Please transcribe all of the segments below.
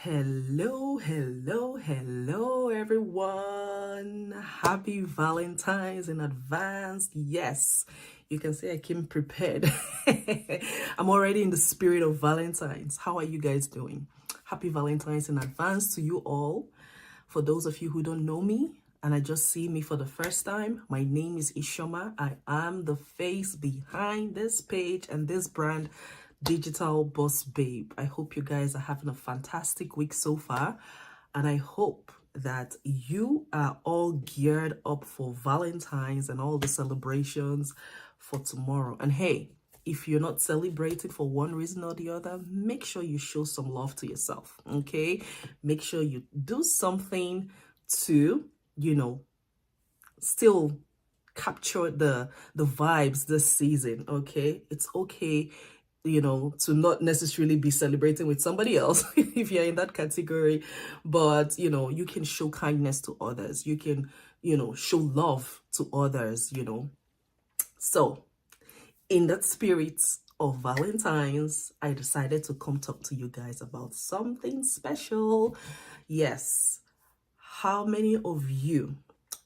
Hello, everyone. Happy Valentines in advance. Yes, you can say I came prepared. I'm already in the spirit of Valentines. How are you guys doing? Happy Valentines in advance to you all. For those of you who don't know me and I just see me for the first time, my name is Ishoma. I am the face behind this page and this brand, Digital Boss Babe. I hope you guys are having a fantastic week so far, and I hope that you are all geared up for Valentine's and all the celebrations for tomorrow. And hey, if you're not celebrating for one reason or the other, make sure you show some love to yourself, okay? Make sure you do something to, still capture the vibes this season, okay? It's okay to not necessarily be celebrating with somebody else if you're in that category, but you can show kindness to others. You can, show love to others. So in that spirit of Valentine's, I decided to come talk to you guys about something special. Yes, how many of you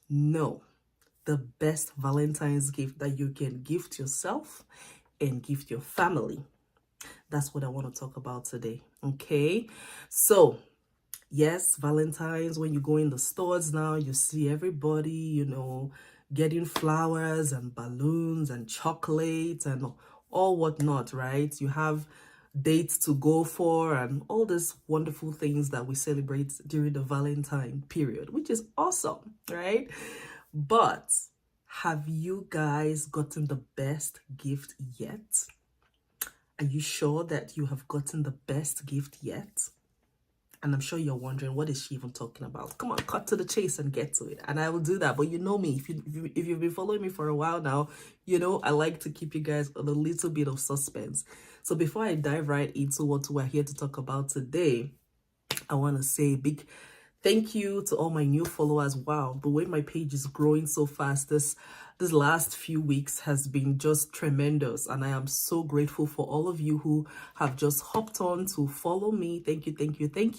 know the best Valentine's gift that you can gift yourself and gift your family? That's what I want to talk about today. Okay, so yes, Valentine's, when you go in the stores now, you see everybody, getting flowers and balloons and chocolates and all whatnot, right? You have dates to go for and all these wonderful things that we celebrate during the Valentine period, which is awesome, right? But have you guys gotten the best gift yet? Are you sure that you have gotten the best gift yet? And I'm sure you're wondering, what is she even talking about? Come on, cut to the chase and get to it. And I will do that. But you know me, if you've been following me for a while now, I like to keep you guys on a little bit of suspense. So before I dive right into what we're here to talk about today, I want to say a big thank you to all my new followers. Wow, the way my page is growing so fast this last few weeks has been just tremendous, and I am so grateful for all of you who have just hopped on to follow me. Thank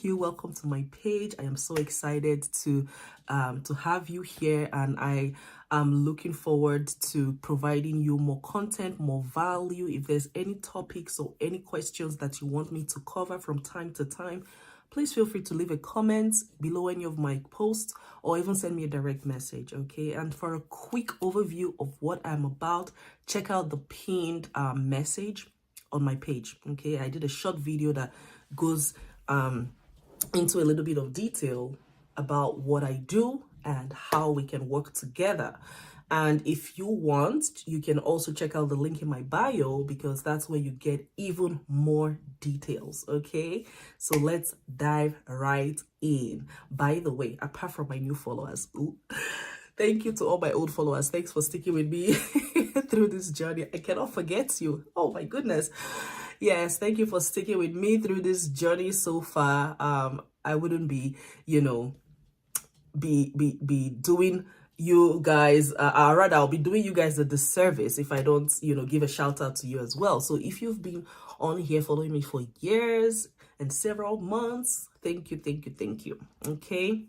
you. Welcome to my page. I am so excited to have you here, and I am looking forward to providing you more content, more value. If there's any topics or any questions that you want me to cover from time to time, please feel free to leave a comment below any of my posts or even send me a direct message, okay? And for a quick overview of what I'm about, check out the pinned message on my page, okay? I did a short video that goes into a little bit of detail about what I do and how we can work together. And if you want, you can also check out the link in my bio, because that's where you get even more details, okay? So let's dive right in. By the way, apart from my new followers, thank you to all my old followers. Thanks for sticking with me through this journey. I cannot forget you. Oh my goodness. Yes, thank you for sticking with me through this journey so far. I wouldn't be, be doing you guys rather I'll be doing you guys a disservice if I don't give a shout out to you as well. So if you've been on here following me for years and several months, thank you. Okay,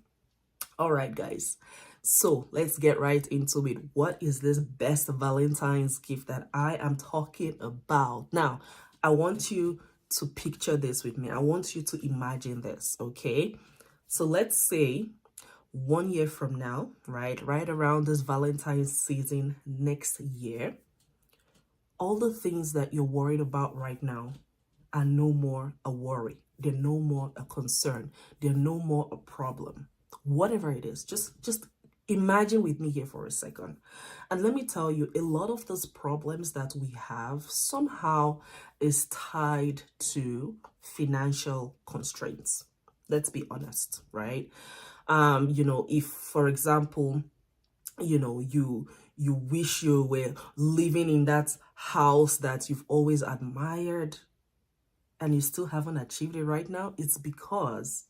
all right guys, so let's get right into it. What is this best Valentine's gift that I am talking about? Now I want you to picture this with me. I want you to imagine this, okay? So let's say 1 year from now, right around this Valentine's season next year, all the things that you're worried about right now are no more a worry. They're no more a concern. They're no more a problem. Whatever it is, just imagine with me here for a second. And let me tell you, a lot of those problems that we have somehow is tied to financial constraints. Let's be honest, right? If, for example, you wish you were living in that house that you've always admired and you still haven't achieved it right now, it's because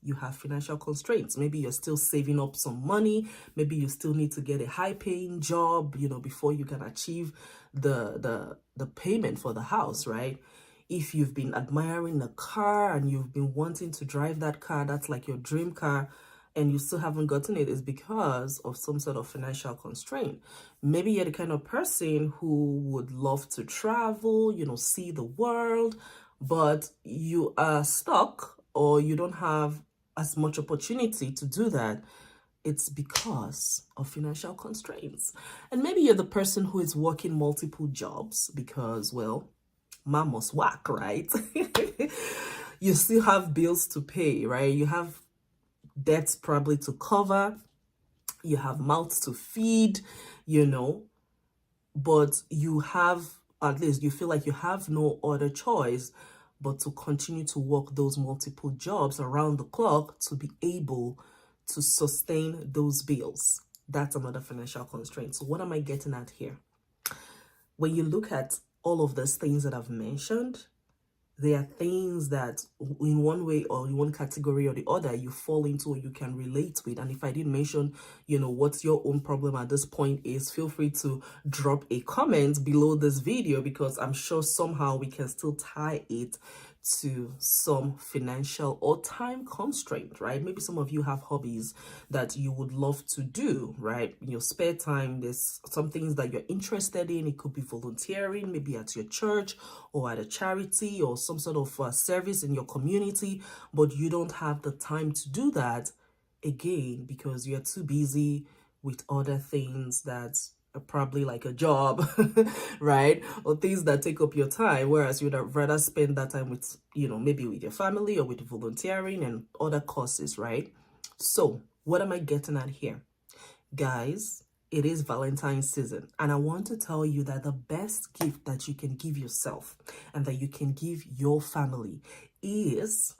you have financial constraints. Maybe you're still saving up some money. Maybe you still need to get a high-paying job, before you can achieve the payment for the house, right? If you've been admiring a car and you've been wanting to drive that car, that's like your dream car, and you still haven't gotten it, is because of some sort of financial constraint. Maybe you're the kind of person who would love to travel, see the world, but you are stuck or you don't have as much opportunity to do that. It's because of financial constraints. And maybe you're the person who is working multiple jobs because, well, mom must work, right? You still have bills to pay, right? You have debts probably to cover, you have mouths to feed, but you have, at least you feel like you have no other choice but to continue to work those multiple jobs around the clock to be able to sustain those bills. That's another financial constraint. So what am I getting at here? When you look at all of those things that I've mentioned, there are things that in one way or in one category or the other you fall into or you can relate with. And if I didn't mention, what's your own problem at this point is, feel free to drop a comment below this video, because I'm sure somehow we can still tie it to some financial or time constraint, right? Maybe some of you have hobbies that you would love to do, right? In your spare time, there's some things that you're interested in. It could be volunteering, maybe at your church or at a charity or some sort of service in your community, but you don't have the time to do that, again, because you're too busy with other things that are probably like a job, right? Or things that take up your time, whereas you'd rather spend that time with, maybe with your family or with volunteering and other causes, right? So what am I getting at here? Guys, it is Valentine's season, and I want to tell you that the best gift that you can give yourself and that you can give your family is,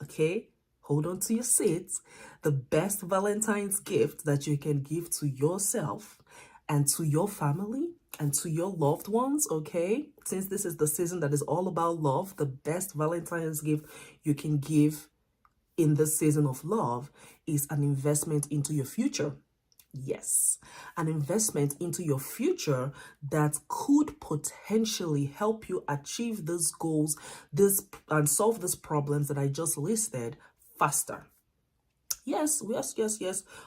okay, hold on to your seats, the best Valentine's gift that you can give to yourself and to your family and to your loved ones, okay? Since this is the season that is all about love, the best Valentine's gift you can give in this season of love is an investment into your future. Yes, an investment into your future that could potentially help you achieve these goals, and solve these problems that I just listed faster. Yes.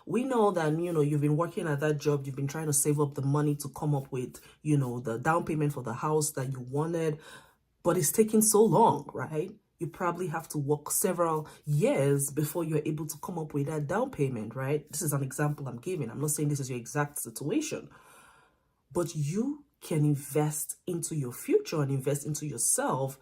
We know that, you've been working at that job, you've been trying to save up the money to come up with, the down payment for the house that you wanted, but it's taking so long, right? You probably have to work several years before you're able to come up with that down payment, right? This is an example I'm giving. I'm not saying this is your exact situation, but you can invest into your future and invest into yourself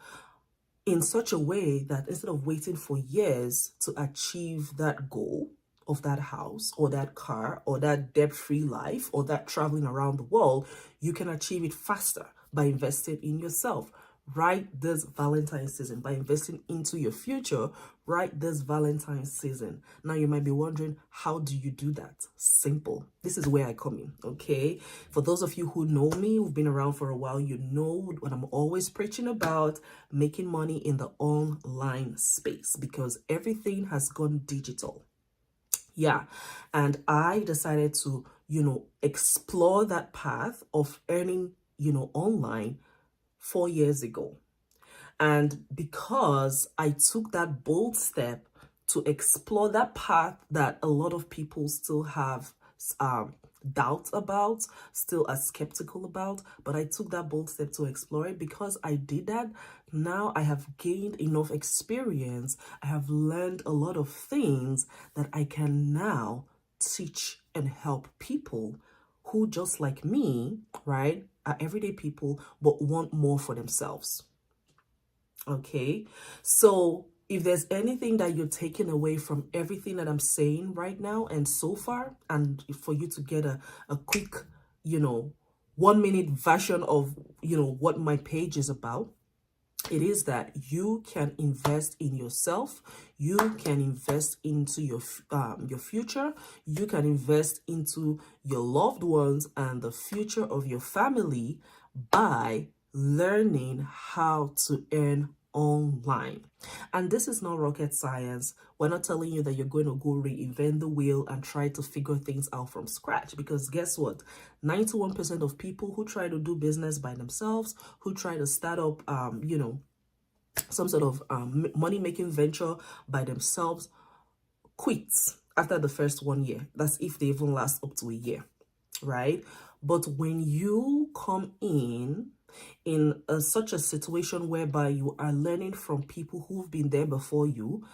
in such a way that instead of waiting for years to achieve that goal of that house or that car or that debt-free life or that traveling around the world, you can achieve it faster by investing in yourself. Right this Valentine's season, by investing into your future, right this Valentine's season. Now you might be wondering, how do you do that? Simple. This is where I come in, okay? For those of you who know me, who've been around for a while, you know what I'm always preaching about: making money in the online space, because everything has gone digital. Yeah, and I decided to, explore that path of earning, online 4 years ago. And because I took that bold step to explore that path that a lot of people still have doubts about, still are skeptical about, but I took that bold step to explore it. Because I did that, now I have gained enough experience. I have learned a lot of things that I can now teach and help people who, just like me, right, are everyday people but want more for themselves. Okay, so if there's anything that you're taking away from everything that I'm saying right now and so far, and for you to get a quick, 1-minute version of, what my page is about, it is that you can invest in yourself, you can invest into your future, you can invest into your loved ones and the future of your family by learning how to earn online. And this is not rocket science. We're not telling you that you're going to go reinvent the wheel and try to figure things out from scratch, because guess what? 91% of people who try to do business by themselves, who try to start up, some sort of money-making venture by themselves, quits after the first 1 year. That's if they even last up to a year, right? But when you come in such a situation whereby you are learning from people who've been there before you,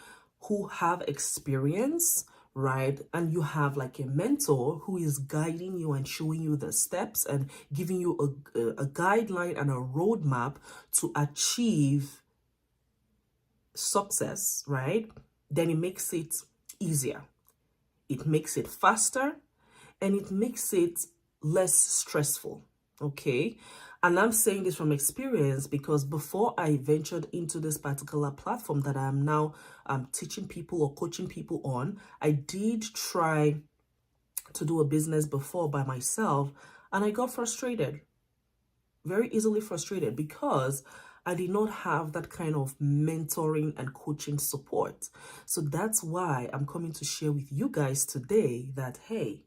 who have experience, right? And you have like a mentor who is guiding you and showing you the steps and giving you a guideline and a roadmap to achieve success, right? Then it makes it easier. It makes it faster, and it makes it less stressful, okay? And I'm saying this from experience because before I ventured into this particular platform that I'm now teaching people or coaching people on, I did try to do a business before by myself, and I got frustrated, very easily frustrated, because I did not have that kind of mentoring and coaching support. So that's why I'm coming to share with you guys today that, hey,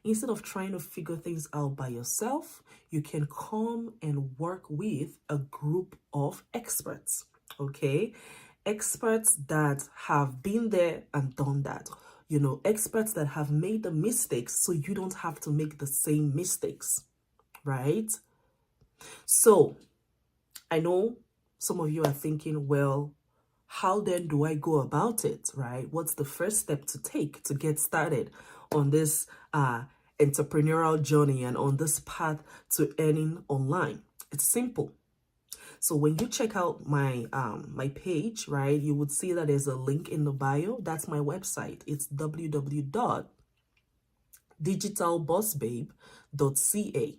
instead of trying to figure things out by yourself, you can come and work with a group of experts, okay? Experts that have been there and done that. You know, experts that have made the mistakes so you don't have to make the same mistakes, right? So I know some of you are thinking, well, how then do I go about it, right? What's the first step to take to get started on this entrepreneurial journey and on this path to earning online? It's simple. So when you check out my my page, right, you would see that there's a link in the bio. That's my website. It's www.digitalbossbabe.ca.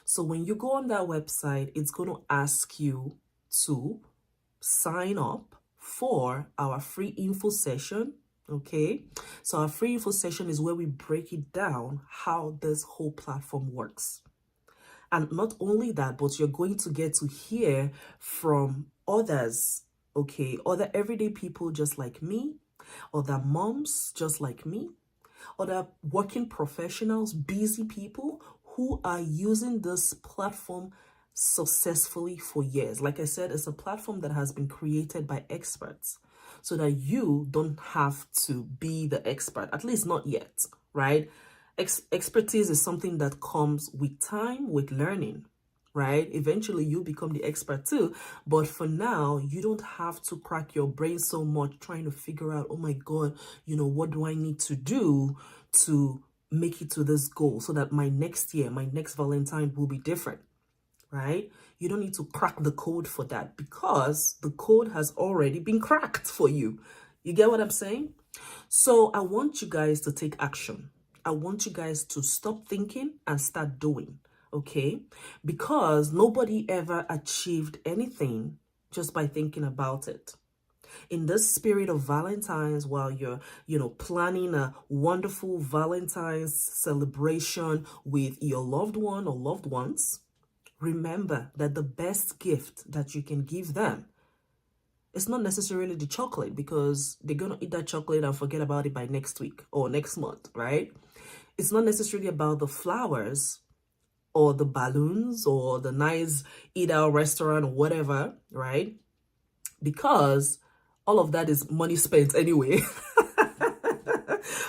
So when you go on that website, it's going to ask you to sign up for our free info session. Okay, so our free info session is where we break it down how this whole platform works. And not only that, but you're going to get to hear from others, okay, other everyday people just like me, other moms just like me, other working professionals, busy people who are using this platform successfully for years. Like I said, it's a platform that has been created by experts so that you don't have to be the expert, at least not yet, right? Expertise is something that comes with time, with learning, right? Eventually you become the expert too, but for now you don't have to crack your brain so much trying to figure out, oh my God, you know, what do I need to do to make it to this goal so that my next year, my next Valentine will be different, right? You don't need to crack the code for that because the code has already been cracked for you. You get what I'm saying? So I want you guys to take action. I want you guys to stop thinking and start doing, okay? Because nobody ever achieved anything just by thinking about it. In this spirit of Valentines, while you're, planning a wonderful Valentine's celebration with your loved one or loved ones, remember that the best gift that you can give them, it's not necessarily the chocolate, because they're going to eat that chocolate and forget about it by next week or next month, right? It's not necessarily about the flowers or the balloons or the nice eat-out restaurant or whatever, right? Because all of that is money spent anyway.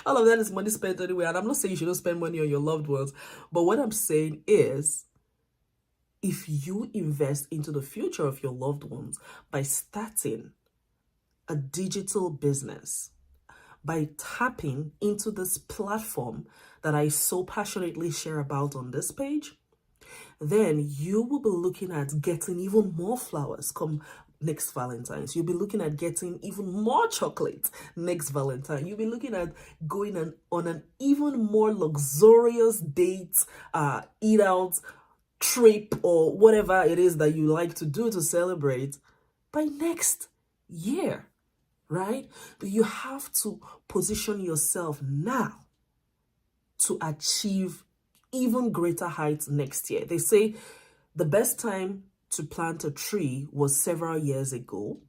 All of that is money spent anyway. And I'm not saying you shouldn't spend money on your loved ones. But what I'm saying is, if you invest into the future of your loved ones by starting a digital business, by tapping into this platform that I so passionately share about on this page, then you will be looking at getting even more flowers come next Valentine's. You'll be looking at getting even more chocolate next Valentine. You'll be looking at going on an even more luxurious date, eat out, trip, or whatever it is that you like to do to celebrate by next year, right? But you have to position yourself now to achieve even greater heights next year. They say the best time to plant a tree was several years ago.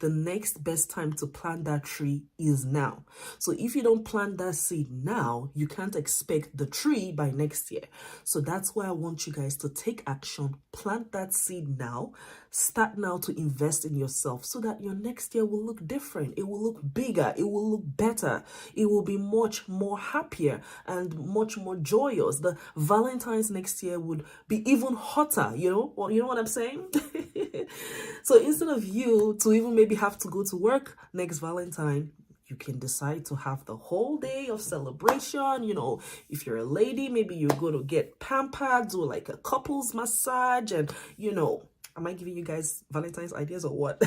The next best time to plant that tree is now. So if you don't plant that seed now, you can't expect the tree by next year. So that's why I want you guys to take action, plant that seed now, Start now to invest in yourself so that your next year will look different. It will look bigger. It will look better. It will be much more happier and much more joyous. The Valentine's next year would be even hotter, you know? Well, you know what I'm saying? So instead of you to even maybe have to go to work next Valentine, you can decide to have the whole day of celebration. You know, if you're a lady, maybe you're going to get pampered, do like a couples massage, and, you know, am I giving you guys Valentine's ideas or what?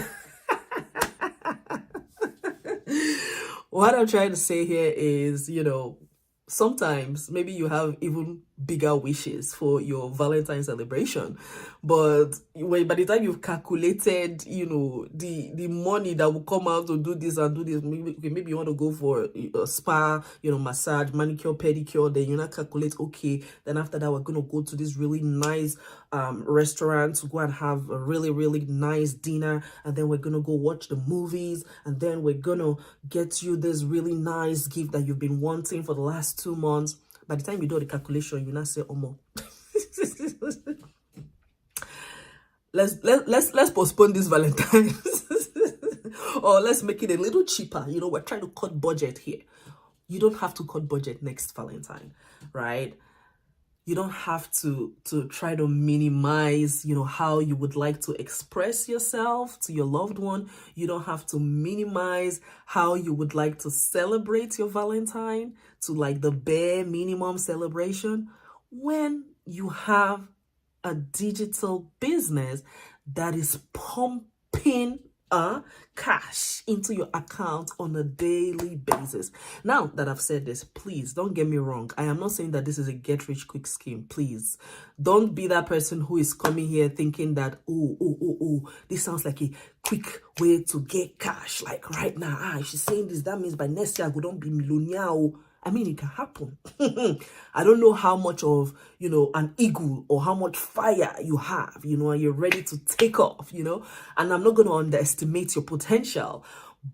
What I'm trying to say here is, you know, sometimes maybe you have even bigger wishes for your Valentine celebration, but when by the time you've calculated, you know, the money that will come out to do this and do this, maybe you want to go for a spa, you know, massage, manicure, pedicure, then you not calculate, okay, then after that we're going to go to this really nice restaurant to go and have a really, really nice dinner, and then we're going to go watch the movies, and then we're going to get you this really nice gift that you've been wanting for the last 2 months. By the time you do the calculation, you not say, Omo, let's postpone this Valentine's. Or let's make it a little cheaper. You know, we're trying to cut budget here. You don't have to cut budget next Valentine, right? You don't have to try to minimize, you know, how you would like to express yourself to your loved one. You don't have to minimize how you would like to celebrate your Valentine to like the bare minimum celebration when you have a digital business that is pumping cash into your account on a daily basis. Now that I've said this, please don't get me wrong. I am not saying that this is a get rich quick scheme. Please don't be that person who is coming here thinking that, oh, this sounds like a quick way to get cash. Like right now, she's saying this, that means by next year I don't be millionaire. I mean, it can happen. I don't know how much of, you know, an eagle or how much fire you have, you know, and you're ready to take off, you know, and I'm not going to underestimate your potential,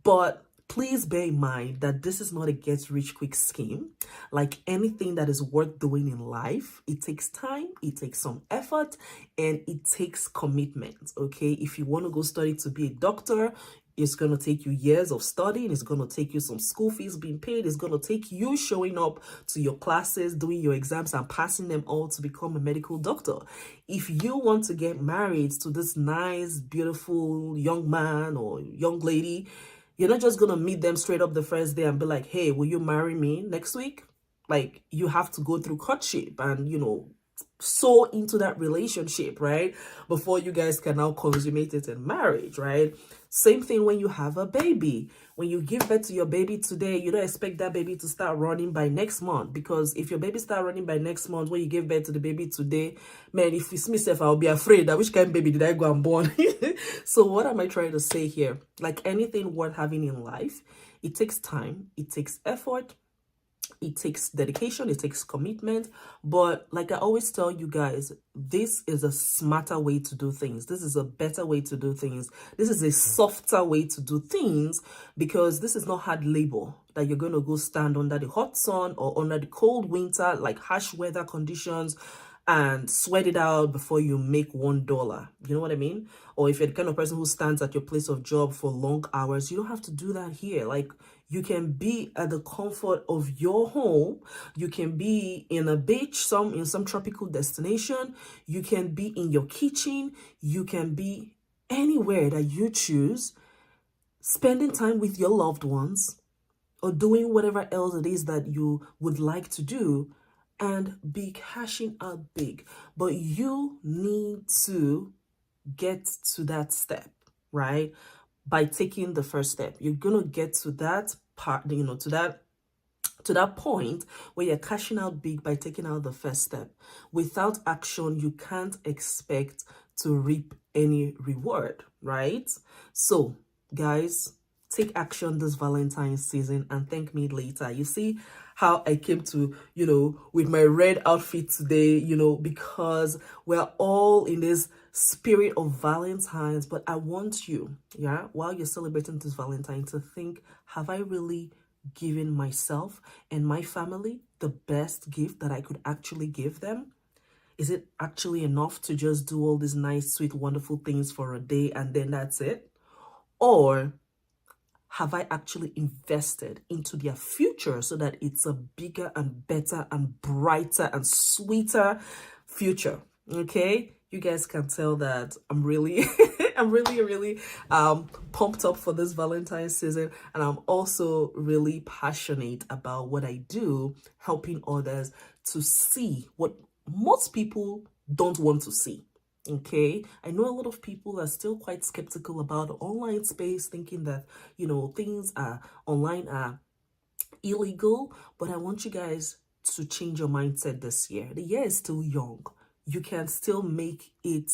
but please bear in mind that this is not a get rich quick scheme. Like anything that is worth doing in life, it takes time, it takes some effort, and it takes commitment. Okay. If you want to go study to be a doctor, it's going to take you years of studying. It's going to take you some school fees being paid. It's going to take you showing up to your classes, doing your exams and passing them all to become a medical doctor. If you want to get married to this nice, beautiful young man or young lady, you're not just going to meet them straight up the first day and be like, hey, will you marry me next week? Like, you have to go through courtship and, you know, so into that relationship, right? Before you guys can now consummate it in marriage, right? Same thing when you have a baby. When you give birth to your baby today, you don't expect that baby to start running by next month, because if your baby start running by next month when you give birth to the baby today, man, if it's myself, I'll be afraid that which kind of baby did I go and born? So what am I trying to say here? Like anything worth having in life, it takes time, it takes effort, it takes dedication, it takes commitment. But like I always tell you guys, this is a smarter way to do things. This is a better way to do things. This is a softer way to do things, because this is not hard labor that you're going to go stand under the hot sun or under the cold winter, like harsh weather conditions, and sweat it out before you make $1. You know what I mean? Or if you're the kind of person who stands at your place of job for long hours, you don't have to do that here. Like, you can be at the comfort of your home. You can be in a beach, in some tropical destination. You can be in your kitchen. You can be anywhere that you choose, spending time with your loved ones or doing whatever else it is that you would like to do, and be cashing out big. But you need to get to that step, right? By taking the first step. You're going to get to that part, you know, to that point where you're cashing out big by taking out the first step. Without action, you can't expect to reap any reward, right? So, guys, take action this Valentine's season and thank me later. You see how I came to, you know, with my red outfit today, you know, because we're all in this spirit of Valentine's. But I want you, yeah, while you're celebrating this Valentine, to think, have I really given myself and my family the best gift that I could actually give them? Is it actually enough to just do all these nice, sweet, wonderful things for a day and then that's it? Or have I actually invested into their future so that it's a bigger and better and brighter and sweeter future? Okay, you guys can tell that I'm really I'm really pumped up for this Valentine's season, and I'm also really passionate about what I do, helping others to see what most people don't want to see. Okay, I know a lot of people are still quite skeptical about the online space, thinking that, things are online are illegal, but I want you guys to change your mindset this year. The year is still young. You can still make it,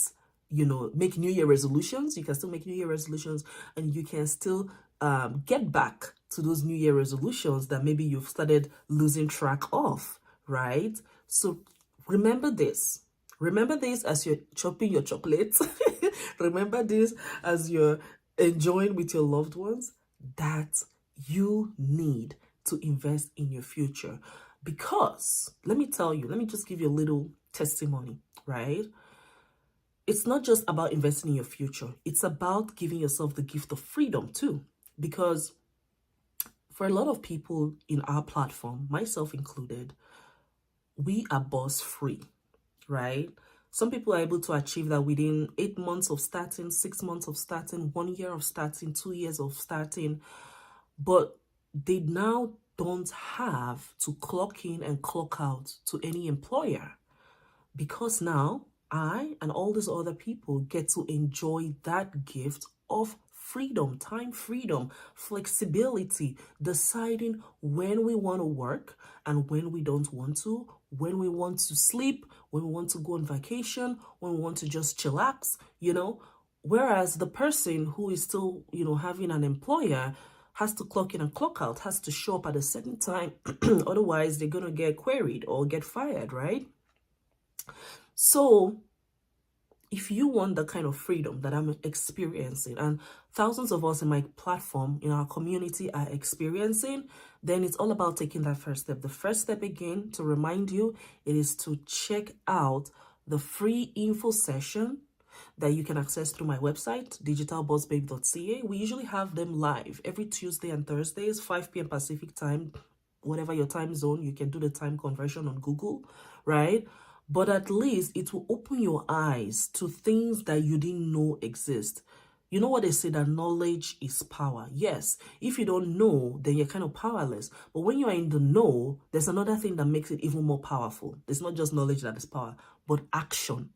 make New Year resolutions. You can still make New Year resolutions, and you can still get back to those New Year resolutions that maybe you've started losing track of, right? So remember this. Remember this as you're chopping your chocolates. Remember this as you're enjoying with your loved ones, that you need to invest in your future. Because let me tell you, let me just give you a little testimony, right? It's not just about investing in your future. It's about giving yourself the gift of freedom too. Because for a lot of people in our platform, myself included, we are boss free, right? Some people are able to achieve that within 8 months of starting, 6 months of starting, 1 year of starting, 2 years of starting, but they now don't have to clock in and clock out to any employer, because now I and all these other people get to enjoy that gift of freedom, time freedom, flexibility, deciding when we want to work and when we don't want to, when we want to sleep, when we want to go on vacation, when we want to just chillax, Whereas the person who is still, having an employer has to clock in and clock out, has to show up at a certain time. Otherwise, they're going to get queried or get fired, right? So if you want the kind of freedom that I'm experiencing, and thousands of us in my platform, in our community, are experiencing, then it's all about taking that first step. The first step, again, to remind you, it is to check out the free info session that you can access through my website, digitalbossbabe.ca. We usually have them live every Tuesday and Thursdays, 5 p.m. Pacific time, whatever your time zone. You can do the time conversion on Google, right? But at least it will open your eyes to things that you didn't know exist. You know what they say, that knowledge is power. Yes, if you don't know, then you're kind of powerless. But when you are in the know, there's another thing that makes it even more powerful. It's not just knowledge that is power, but action.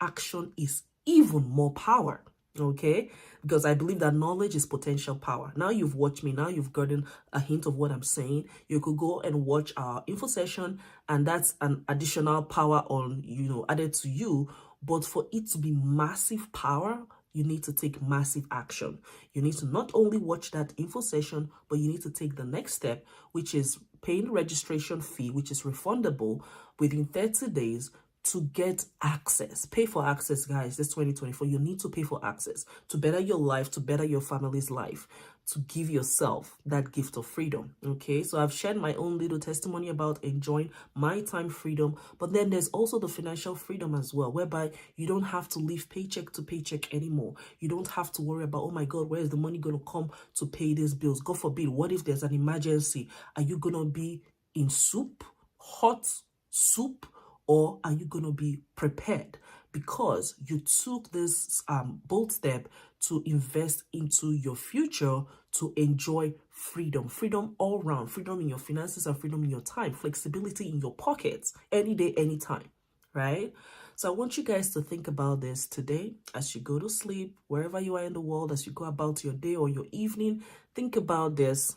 Action is even more power, okay? Because I believe that knowledge is potential power. Now you've watched me, now you've gotten a hint of what I'm saying. You could go and watch our info session, and that's an additional power on, added to you. But for it to be massive power, you need to take massive action. You need to not only watch that info session, but you need to take the next step, which is paying registration fee, which is refundable within 30 days, to get access. Pay for access, guys. This 2024, you need to pay for access to better your life, to better your family's life, to give yourself that gift of freedom. Okay, so I've shared my own little testimony about enjoying my time freedom, but then there's also the financial freedom as well, whereby you don't have to live paycheck to paycheck anymore. You don't have to worry about, oh my God, where is the money going to come to pay these bills? God forbid, what if there's an emergency? Are you going to be in soup, hot soup? Or are you going to be prepared because you took this bold step to invest into your future, to enjoy freedom? Freedom all around, freedom in your finances and freedom in your time, flexibility in your pockets, any day, anytime, right? So I want you guys to think about this today as you go to sleep, wherever you are in the world, as you go about your day or your evening. Think about this.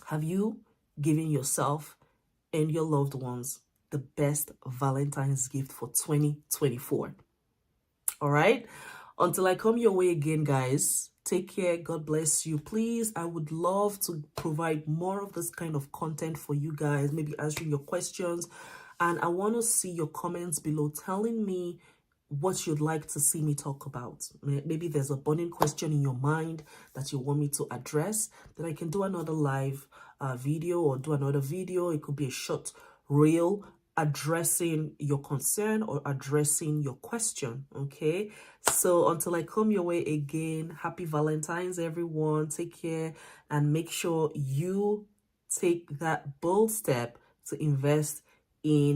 Have you given yourself and your loved ones the best Valentine's gift for 2024? All right. Until I come your way again, guys, take care. God bless you. Please, I would love to provide more of this kind of content for you guys, maybe answering your questions. And I want to see your comments below telling me what you'd like to see me talk about. Maybe there's a burning question in your mind that you want me to address, then I can do another live video or do another video. It could be a short reel addressing your concern or addressing your question. Okay, so until I come your way again, happy Valentines, everyone. Take care and make sure you take that bold step to invest in